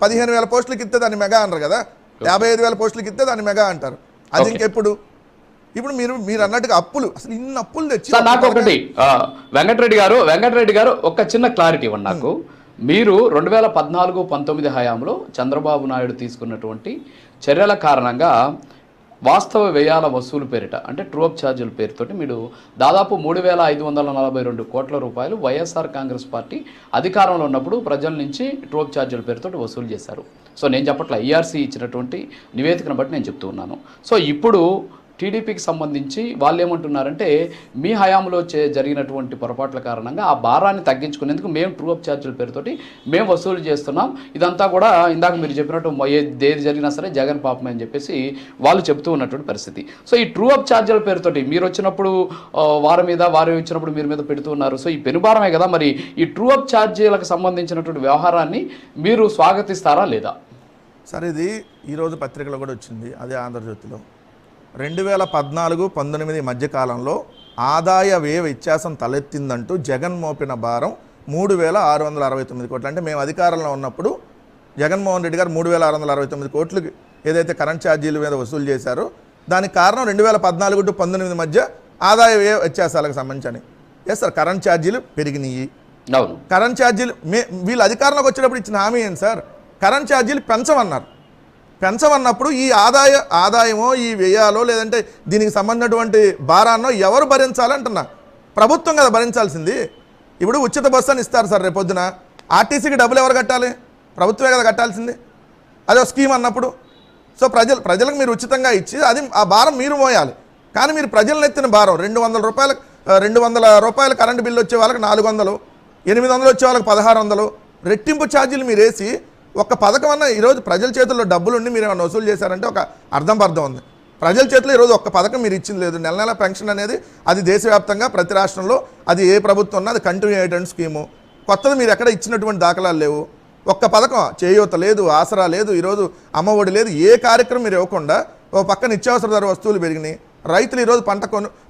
15,000 పోస్టులకి ఇస్తే దాన్ని మెగా అనరు కదా, 55,000 పోస్టులకి ఇస్తే దాన్ని మెగా అంటారు. అది ఇంకెప్పుడు? ఇప్పుడు మీరు అన్నట్టుగా అప్పులు, అసలు ఇన్ని అప్పులు తెచ్చి నాకు ఒకటి వెంకటరెడ్డి గారు ఒక చిన్న క్లారిటీ ఇవ్వండి నాకు. మీరు 2014-19 హయాంలో చంద్రబాబు నాయుడు తీసుకున్నటువంటి చర్యల కారణంగా వాస్తవ వ్యయాల వసూలు పేరిట అంటే ట్రూఅప్ ఛార్జీల పేరుతోటి మీరు దాదాపు 3,542 కోట్ల రూపాయలు వైఎస్ఆర్ కాంగ్రెస్ పార్టీ అధికారంలో ఉన్నప్పుడు ప్రజల నుంచి ట్రూఅప్ ఛార్జీల పేరుతోటి వసూలు చేశారు. సో నేను చెప్పట్ల, ఈఆర్సీ ఇచ్చినటువంటి నివేదికను బట్టి నేను చెప్తూ ఉన్నాను. సో ఇప్పుడు టీడీపీకి సంబంధించి వాళ్ళు ఏమంటున్నారంటే మీ హయాంలో జరిగినటువంటి పొరపాట్ల కారణంగా ఆ భారాన్ని తగ్గించుకునేందుకు మేము ట్రూఅప్ ఛార్జీల పేరుతోటి మేము వసూలు చేస్తున్నాం, ఇదంతా కూడా ఇందాక మీరు చెప్పినట్టు ఏది జరిగినా సరే జగన్ పాపమే అని చెప్పేసి వాళ్ళు చెప్తూ ఉన్నటువంటి పరిస్థితి. సో ఈ ట్రూఅప్ ఛార్జీల పేరుతోటి మీరు వచ్చినప్పుడు వారి వచ్చినప్పుడు మీరు మీద పెడుతూ ఉన్నారు. సో ఈ పెనుభారమే కదా, మరి ఈ ట్రూఅప్ ఛార్జీలకు సంబంధించినటువంటి వ్యవహారాన్ని మీరు స్వాగతిస్తారా లేదా? సరే, ఇది ఈరోజు పత్రికలో కూడా వచ్చింది, అదే ఆంధ్రజ్యోతిలో. 2014-19 మధ్యకాలంలో ఆదాయ వ్యయ వ్యత్యాసం తలెత్తిందంటూ జగన్ మోపిన భారం 3,669 కోట్లు. అంటే మేము అధికారంలో ఉన్నప్పుడు జగన్మోహన్ రెడ్డి గారు 3,669 కోట్లకి ఏదైతే కరెంట్ ఛార్జీల మీద వసూలు చేశారో దానికి కారణం 2014-19 మధ్య ఆదాయ వ్యయ వ్యత్యాసాలకు సంబంధించి. ఎస్ సార్, కరెంట్ ఛార్జీలు పెరిగినాయి. కరెంట్ ఛార్జీలు వీళ్ళు అధికారంలోకి వచ్చేటప్పుడు ఇచ్చిన హామీ ఏంటి సార్? కరెంట్ ఛార్జీలు పెంచమన్నప్పుడు ఈ ఆదాయమో ఈ వ్యయాలో లేదంటే దీనికి సంబంధించినటువంటి భారాన్నో ఎవరు భరించాలంటున్నా? ప్రభుత్వం కదా భరించాల్సింది. ఇప్పుడు ఉచిత బస్సు అని ఇస్తారు సార్, రేపొద్దున ఆర్టీసీకి డబ్బులు ఎవరు కట్టాలి? ప్రభుత్వమే కదా కట్టాల్సింది. అదే స్కీమ్ అన్నప్పుడు. సో ప్రజలకు మీరు ఉచితంగా ఇచ్చి అది ఆ భారం మీరు మోయాలి. కానీ మీరు ప్రజలను ఎత్తిన భారం 200 రూపాయలు కరెంటు బిల్లు వచ్చే వాళ్ళకి 400, 800 వచ్చే వాళ్ళకి 1600 రెట్టింపు ఛార్జీలు మీరు వేసి ఒక్క పథకం అన్న ఈరోజు ప్రజల చేతుల్లో డబ్బులు ఉండి మీరు ఏమైనా వసూలు చేశారంటే ఒక అర్థం ఉంది. ప్రజల చేతిలో ఈరోజు ఒక్క పథకం మీరు ఇచ్చింది లేదు. నెల పెన్షన్ అనేది అది దేశవ్యాప్తంగా ప్రతి రాష్ట్రంలో అది ఏ ప్రభుత్వం ఉన్నా అది కంటిన్యూ అయ్యేటువంటి స్కీము. కొత్తది మీరు ఎక్కడ ఇచ్చినటువంటి దాఖలాలు లేవు. ఒక్క పథకం చేయూత లేదు, ఆసరా లేదు, ఈరోజు అమ్మఒడి లేదు, ఏ కార్యక్రమం మీరు ఇవ్వకుండా ఓ పక్క నిత్యావసర ధర వస్తువులు పెరిగినాయి. రైతులు ఈరోజు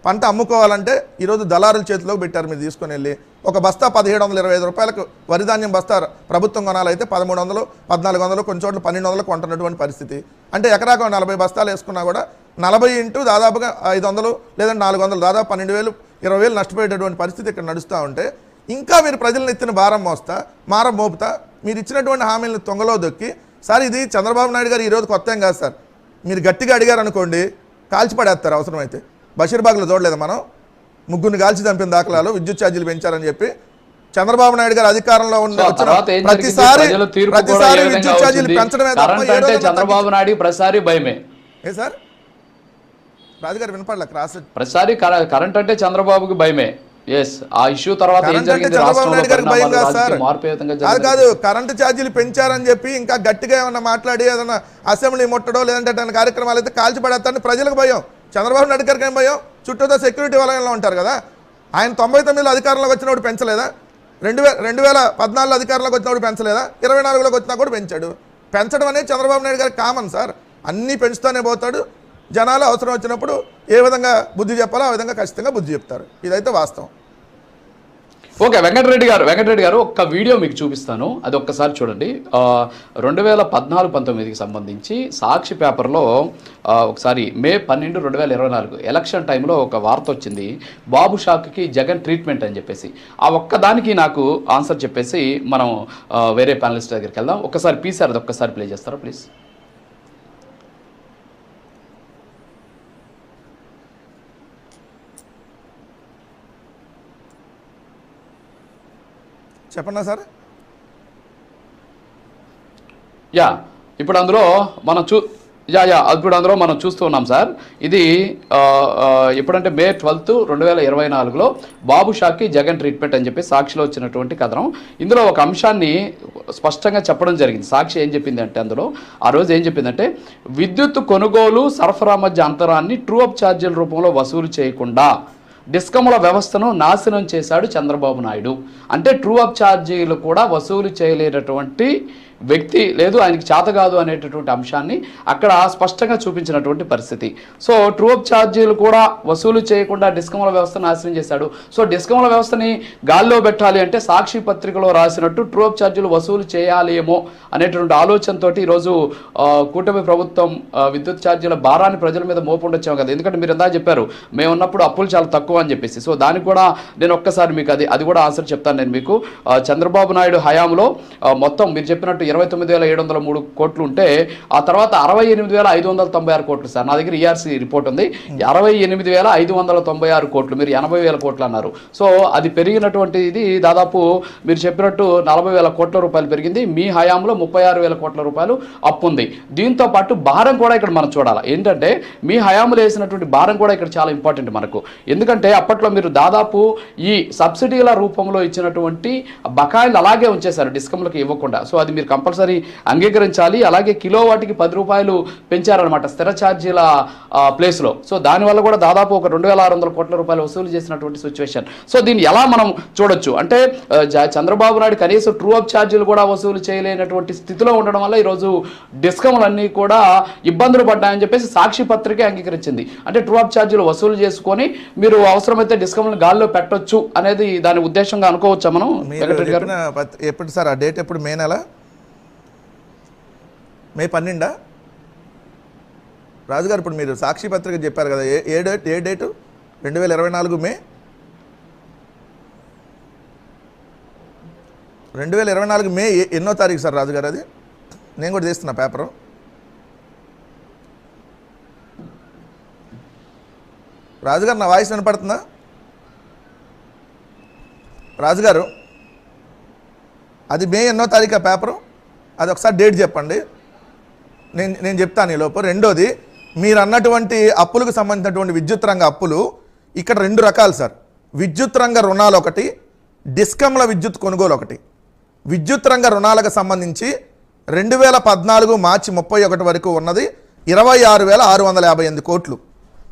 పంట అమ్ముకోవాలంటే ఈరోజు దళారుల చేతిలోకి పెట్టారు. మీరు తీసుకొని వెళ్ళి ఒక బస్తా 1725 రూపాయలకు వరిధాన్యం బస్తా ప్రభుత్వం కొనాలైతే 1300, 1400, కొన్ని చోట్ల 1200 కొంటున్నటువంటి పరిస్థితి. అంటే ఎకరాకు 40 బస్తాలు వేసుకున్నా కూడా 40 ఇంటూ దాదాపుగా 500 లేదంటే 400, దాదాపు 12,000, 20,000 నష్టపోయేటటువంటి పరిస్థితి ఇక్కడ నడుస్తూ ఉంటే ఇంకా మీరు ప్రజలను ఎత్తిన భారం మోపుతా మీరు ఇచ్చినటువంటి హామీలను తొంగలో దొక్కి సార్ ఇది చంద్రబాబు నాయుడు గారు ఈరోజు కొత్త ఏం కాదు సార్. మీరు గట్టిగా అడిగారు అనుకోండి కాల్చిపడేస్తారు అవసరమైతే. బషీర్బాగ్లో చూడలేదు మనం, ముగ్గురిని కాల్చి చంపిన దాఖలాలు విద్యుత్ ఛార్జీలు పెంచారని చెప్పి. చంద్రబాబు నాయుడు గారు అధికారంలో ప్రతిసారి విద్యుత్ ఛార్జీలు పెంచడమే తప్ప చంద్రబాబు నాయుడు ప్రతిసారి భయమే. ఏ సార్ రాజుగారు వినపడలే క్రాస్ ప్రతిసారి కరెంట్ అంటే చంద్రబాబుకి భయమే. ఆ ఇష్యూ తర్వాత చంద్రబాబు నాయుడు గారికి భయం కాదు సార్. అది కాదు, కరెంటు ఛార్జీలు పెంచారని చెప్పి ఇంకా గట్టిగా ఏమన్నా మాట్లాడి ఏదన్నా అసెంబ్లీ ముట్టడో లేదంటే కార్యక్రమాలు అయితే కాల్చిపడేస్తారని ప్రజలకు భయం. చంద్రబాబు నాయుడు గారికి ఏం భయం? చుట్టూతో సెక్యూరిటీ వలయంలో ఉంటారు కదా. ఆయన 99లో అధికారంలోకి వచ్చినప్పుడు పెంచలేదా? 2014 అధికారంలోకి వచ్చినప్పుడు పెంచలేదా? 24లోకి వచ్చినా కూడా పెంచాడు. పెంచడం అనేది చంద్రబాబు నాయుడు గారికి కామన్ సార్. అన్నీ పెంచుతూనే పోతాడు. జనాలు అవసరం వచ్చినప్పుడు ఏ విధంగా బుద్ధి చెప్పాలో ఆ విధంగా ఖచ్చితంగా బుద్ధి చెప్తారు. ఇదైతే వాస్తవం. ఓకే, వెంకటరెడ్డి గారు ఒక్క వీడియో మీకు చూపిస్తాను, అది ఒక్కసారి చూడండి. 2014-19కి సంబంధించి సాక్షి పేపర్లో ఒకసారి మే 12, 2024 ఎలక్షన్ టైంలో ఒక వార్త వచ్చింది, బాబు షాక్కి జగన్ ట్రీట్మెంట్ అని చెప్పేసి. ఆ ఒక్కదానికి నాకు ఆన్సర్ చెప్పేసి మనం వేరే ప్యానలిస్ట్ దగ్గరికి వెళ్దాం. ఒక్కసారి పీసార్ అది ఒక్కసారి ప్లే చేస్తారా ప్లీజ్? చెప్పండి సార్. ఇప్పుడు అందులో మనం చూస్తూ ఉన్నాం సార్. ఇది ఎప్పుడంటే మే 12, 2024లో బాబు షాకి జగన్ ట్రీట్మెంట్ అని చెప్పి సాక్షిలో వచ్చినటువంటి కథనం. ఇందులో ఒక అంశాన్ని స్పష్టంగా చెప్పడం జరిగింది. సాక్షి ఏం చెప్పింది అంటే అందులో ఆ రోజు ఏం చెప్పిందంటే విద్యుత్ కొనుగోలు సరఫరా మధ్య అంతరాన్ని ట్రూఅప్ ఛార్జీల రూపంలో వసూలు చేయకుండా డిస్కమ్ల వ్యవస్థను నాశనం చేశాడు చంద్రబాబు నాయుడు. అంటే ట్రూఅప్ ఛార్జీలు కూడా వసూలు చేయలేనటువంటి వ్యక్తి లేదు, ఆయనకి చేత కాదు అనేటటువంటి అంశాన్ని అక్కడ స్పష్టంగా చూపించినటువంటి పరిస్థితి. సో ట్రూ అప్ ఛార్జీలు కూడా వసూలు చేయకుండా డిస్కమ్ల వ్యవస్థను నాశనం చేశాడు. సో డిస్కమ్ల వ్యవస్థని గాల్లో పెట్టాలి అంటే సాక్షి పత్రికలో రాసినట్టు ట్రూ అప్ ఛార్జీలు వసూలు చేయాలి ఏమో అనేటువంటి ఆలోచనతో ఈరోజు కూటమి ప్రభుత్వం విద్యుత్ ఛార్జీల భారాన్ని ప్రజల మీద మోపుండొచ్చాము కదా. ఎందుకంటే మీరు ఎంత చెప్పారు మేము ఉన్నప్పుడు అప్పులు చాలా తక్కువ అని చెప్పేసి. సో దానికి కూడా నేను ఒక్కసారి మీకు అది కూడా ఆన్సర్ చెప్తాను నేను మీకు. చంద్రబాబు నాయుడు హయాంలో మొత్తం మీరు చెప్పినట్టు 29,703 కోట్లు ఉంటే ఆ తర్వాత 68,596 కోట్లు సార్. నా దగ్గర ఈఆర్సీ రిపోర్ట్ ఉంది. 68,596 కోట్లు, మీరు 80,000 కోట్లు అన్నారు. సో అది పెరిగినటువంటి ఇది దాదాపు మీరు చెప్పినట్టు 40,000 కోట్ల రూపాయలు పెరిగింది. మీ హయాంలో 36,000 కోట్ల రూపాయలు అప్పు ఉంది. దీంతో పాటు భారం కూడా ఇక్కడ మనం చూడాలి. ఏంటంటే మీ హయాంలో వేసినటువంటి భారం కూడా ఇక్కడ చాలా ఇంపార్టెంట్ మనకు. ఎందుకంటే అప్పట్లో మీరు దాదాపు ఈ సబ్సిడీల రూపంలో ఇచ్చినటువంటి బకాయిలు అలాగే ఉంచేశారు డిస్కమ్లకు ఇవ్వకుండా. సో అది మీరు కంపల్సరీ అంగీకరించాలి. అలాగే కిలో వాటికి 10 రూపాయలు పెంచారనమాట స్థిర ఛార్జీల ప్లేస్లో. సో దానివల్ల కూడా దాదాపు ఒక 2,600 కోట్ల రూపాయలు వసూలు చేసినటువంటి సిచ్యువేషన్. సో దీన్ని ఎలా మనం చూడొచ్చు అంటే చంద్రబాబు నాయుడు కనీసం ట్రూ అప్ ఛార్జీలు కూడా వసూలు చేయలేనటువంటి స్థితిలో ఉండడం వల్ల ఈరోజు డిస్కమ్లన్నీ కూడా ఇబ్బందులు పడ్డాయని చెప్పేసి సాక్షి పత్రికే అంగీకరించింది. అంటే ట్రూ అప్ ఛార్జీలు వసూలు చేసుకొని మీరు అవసరమైతే డిస్కమ్లను గాల్లో పెట్టొచ్చు అనేది దాని ఉద్దేశంగా అనుకోవచ్చా మనం? ఎప్పుడు సార్ ఆ డేట్ ఎప్పుడు? మే నెల, మే 12 రాజుగారు. ఇప్పుడు మీరు సాక్షి పత్రిక చెప్పారు కదా, ఏ డేటు? 2024 మే 2024 మే ఎన్నో తారీఖు సార్ రాజుగారు? అది నేను కూడా తీస్తున్నా పేపరు. రాజుగారు నా వాయిస్ వినపడుతుందా? రాజుగారు అది మే ఎన్నో తారీఖు ఆ పేపరు? అది ఒకసారి డేట్ చెప్పండి, నేను చెప్తాను ఈ లోపు. రెండోది, మీరు అన్నటువంటి అప్పులకు సంబంధించినటువంటి విద్యుత్ రంగ అప్పులు ఇక్కడ 2 రకాలు సార్. విద్యుత్ రంగ రుణాలు ఒకటి, డిస్కమ్ల విద్యుత్ కొనుగోలు ఒకటి. విద్యుత్ రంగ రుణాలకు సంబంధించి 2014 మార్చి 31 వరకు ఉన్నది 26,658 కోట్లు.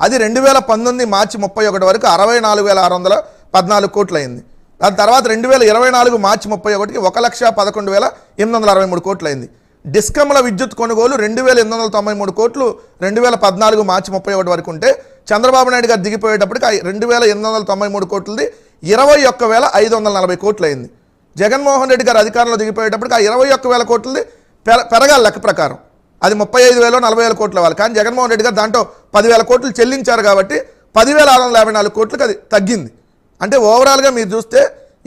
అది 2019 మార్చి 31 వరకు 64,614 కోట్లు అయింది. దాని తర్వాత 2024 మార్చి 31కి 1,11,863 కోట్లు అయింది. డిస్కమ్ల విద్యుత్ కొనుగోలు 2,893 కోట్లు 2014 మార్చి 31 వరకు ఉంటే చంద్రబాబు నాయుడు గారు దిగిపోయేటప్పటికి 2,893 కోట్లది 21,540 కోట్లు అయింది. జగన్మోహన్ రెడ్డి గారు అధికారంలో దిగిపోయేటప్పటికి ఆ 21,000 కోట్లది పెరగాలి లెక్క ప్రకారం. అది 35,000 40,000 కోట్లు అవ్వాలి. కానీ జగన్మోహన్ రెడ్డి గారు దాంట్లో 10,000 కోట్లు చెల్లించారు కాబట్టి 10,654 కోట్లకు అది తగ్గింది. అంటే ఓవరాల్గా మీరు చూస్తే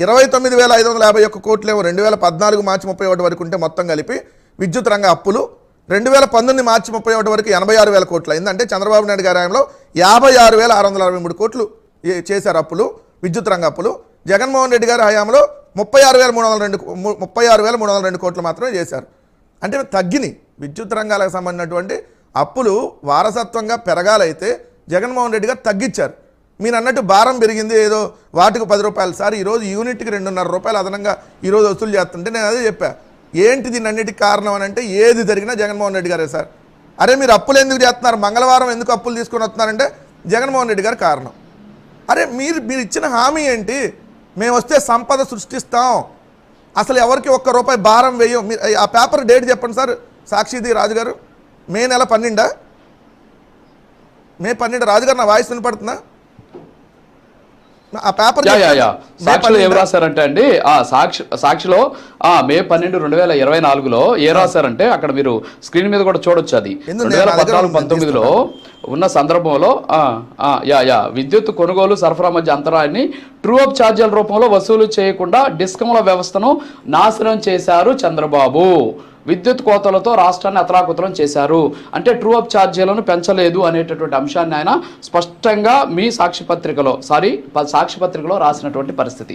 29,551 కోట్లేమో 2014 మార్చి 31 వరకు ఉంటే మొత్తం కలిపి విద్యుత్ రంగ అప్పులు 2019 మార్చి 31 వరకు 86,000 కోట్లు అయింది. అంటే చంద్రబాబు నాయుడు గారి హయాంలో 56,663 కోట్లు చేశారు అప్పులు, విద్యుత్ రంగ అప్పులు. జగన్మోహన్ రెడ్డి గారి హయాంలో 36,302 కోట్లు మాత్రమే చేశారు. అంటే తగ్గినాయి విద్యుత్ రంగాలకు సంబంధించినటువంటి అప్పులు. వారసత్వంగా పెరగాలైతే జగన్మోహన్ రెడ్డి గారు తగ్గించారు. మీరు అన్నట్టు భారం పెరిగింది, ఏదో వాటికి 10 రూపాయలు సార్. ఈరోజు యూనిట్కి 2.5 రూపాయలు అదనంగా ఈరోజు వసూలు చేస్తుంటే నేను అదే చెప్పా. ఏంటి దీని అన్నిటికి కారణం అని అంటే ఏది జరిగినా జగన్మోహన్ రెడ్డి గారే సార్. అరే మీరు అప్పులు ఎందుకు చేస్తున్నారు, మంగళవారం ఎందుకు అప్పులు తీసుకొని వస్తున్నారంటే జగన్మోహన్ రెడ్డి గారు కారణం. అరే మీరు ఇచ్చిన హామీ ఏంటి? మేము వస్తే సంపద సృష్టిస్తాం, అసలు ఎవరికి 1 రూపాయి భారం వేయం. మీరు ఆ పేపర్ డేట్ చెప్పండి సార్. సాక్షిది రాజుగారు మే నెల 12 మే 12 రాజుగారు నా వాయిస్ వినపడుతుందా? ఆ పేపర్ సాక్షిలో ఏం రాశారంటే అండి, సాక్షిలో మే 12, 2024లో ఏ రాశారంటే అక్కడ మీరు స్క్రీన్ మీద కూడా చూడొచ్చు. అది 2014-19లో ఉన్న సందర్భంలో విద్యుత్ కొనుగోలు సరఫరా మధ్య అంతరాయాన్ని ట్రూ అప్ ఛార్జీల రూపంలో వసూలు చేయకుండా డిస్కమ్ల వ్యవస్థను నాశనం చేశారు చంద్రబాబు. విద్యుత్ కోతలతో రాష్ట్రాన్ని అతలాకుతలం చేశారు. అంటే ట్రూ అప్ ఛార్జీలను పెంచలేదు అనేటటువంటి అంశాన్ని ఆయన స్పష్టంగా మీ సాక్షి పత్రికలో రాసినటువంటి పరిస్థితి.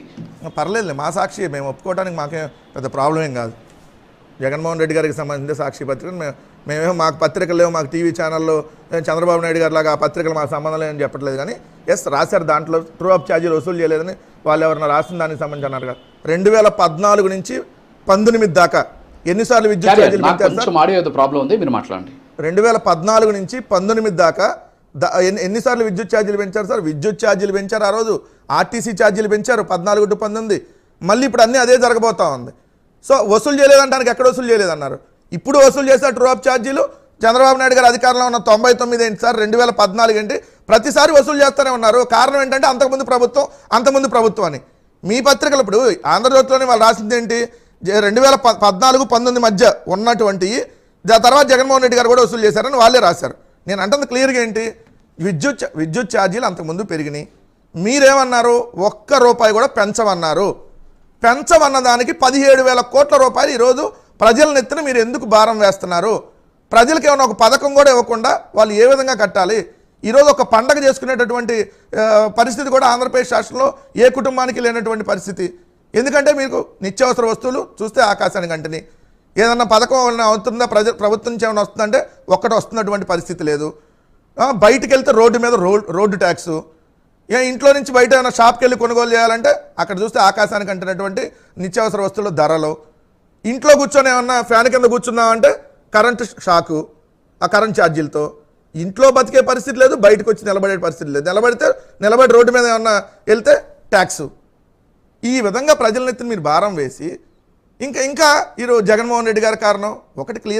పర్లేదు, మా సాక్షి మేము ఒప్పుకోవడానికి మాకేం పెద్ద ప్రాబ్లం ఏం కాదు. జగన్మోహన్ రెడ్డి గారికి సంబంధించిన సాక్షి పత్రిక మేమేమో మాకు పత్రికలు లేవు, మాకు టీవీ ఛానల్లో చంద్రబాబు నాయుడు గారు లాగా ఆ పత్రికలు మాకు సంబంధం లేదని చెప్పట్లేదు. కానీ రాశారు దాంట్లో ట్రూ అప్ ఛార్జీలు వసూలు చేయలేదని వాళ్ళు ఎవరైనా రాసిన దానికి సంబంధించి అన్నారు కదా. 2014 నుంచి 19 దాకా ఎన్నిసార్లు విద్యుత్ ఛార్జీలు పెంచారు సార్? 2014 నుంచి 19 దాకా ఎన్నిసార్లు విద్యుత్ ఛార్జీలు పెంచారు సార్? విద్యుత్ ఛార్జీలు పెంచారు. ఆ రోజు ఆర్టీసీ ఛార్జీలు పెంచారు 14 to 19. మళ్ళీ ఇప్పుడు అన్నీ అదే జరగబోతా ఉంది. సో వసూలు చేయలేదంటానికి ఎక్కడ వసూలు చేయలేదన్నారు. ఇప్పుడు వసూలు చేశారు ట్రూ అప్ ఛార్జీలు. చంద్రబాబు నాయుడు గారు అధికారంలో ఉన్న 99 ఏంటి సార్, 2014 ఏంటి, ప్రతిసారి వసూలు చేస్తూనే ఉన్నారు. కారణం ఏంటంటే అంతకుముందు ప్రభుత్వం అని. మీ పత్రికలు ఇప్పుడు ఆంధ్రజ్యోతిలోనే వాళ్ళు రాసింది ఏంటి, 2014-19 మధ్య ఉన్నటువంటి తర్వాత జగన్మోహన్ రెడ్డి గారు కూడా వసూలు చేశారని వాళ్ళే రాశారు. నేను అంటుంది క్లియర్గా ఏంటి, విద్యుత్ ఛార్జీలు అంతకుముందు పెరిగినాయి. మీరేమన్నారు, ఒక్క రూపాయి కూడా పెంచమన్న దానికి 17,000 కోట్ల రూపాయలు ఈరోజు ప్రజల నెత్తిన మీరు ఎందుకు భారం వేస్తున్నారు? ప్రజలకు ఏమైనా ఒక పథకం కూడా ఇవ్వకుండా వాళ్ళు ఏ విధంగా కట్టాలి? ఈరోజు ఒక పండగ చేసుకునేటటువంటి పరిస్థితి కూడా ఆంధ్రప్రదేశ్ రాష్ట్రంలో ఏ కుటుంబానికి లేనటువంటి పరిస్థితి. ఎందుకంటే మీకు నిత్యావసర వస్తువులు చూస్తే ఆకాశానికి అంటని, ఏదన్నా పథకం ఏమైనా అవుతుందా, ప్రభుత్వం నుంచి ఏమైనా వస్తుందంటే ఒక్కటి వస్తున్నటువంటి పరిస్థితి లేదు. బయటికి వెళ్తే రోడ్డు మీద రోడ్డు ట్యాక్సు, ఇంట్లో నుంచి బయట ఏమైనా షాప్కి వెళ్ళి కొనుగోలు చేయాలంటే అక్కడ చూస్తే ఆకాశానికి అంటున్నటువంటి నిత్యావసర వస్తువుల ధరలు. ఇంట్లో కూర్చొని ఏమన్నా ఫ్యాన్ కింద కూర్చున్నామంటే కరెంటు షాకు, ఆ కరెంట్ ఛార్జీలతో ఇంట్లో బతికే పరిస్థితి లేదు, బయటకు వచ్చి నిలబడే పరిస్థితి లేదు. నిలబడి రోడ్డు మీద ఏమన్నా వెళ్తే ట్యాక్సు. ఈ విధంగా ప్రజల నెత్తిన మీరు భారం వేసి ఇంకా ఈరోజు జగన్మోహన్ రెడ్డి గారి కారణం ఒకటి క్లియర్గా